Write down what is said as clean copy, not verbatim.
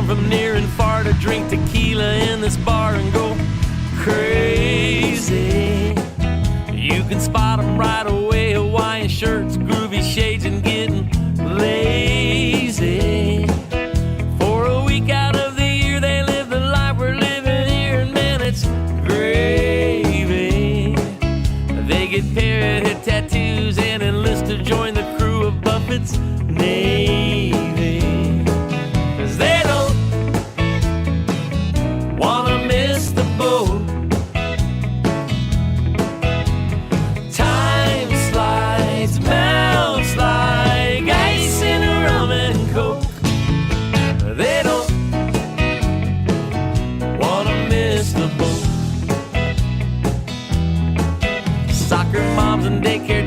come from near and far to drink tequila in this bar and go crazy. You can spot them right away, Hawaiian shirts, groovy shades, and getting lazy. For a week out of the year they live the life we're living here, and man, it's gravy. They get parrot tattoos and enlist to join the crew of Buffett's Navy. 'Cause they don't wanna miss the boat. Time slides, melts like ice in a rum and coke. They don't wanna miss the boat. Soccer moms and daycare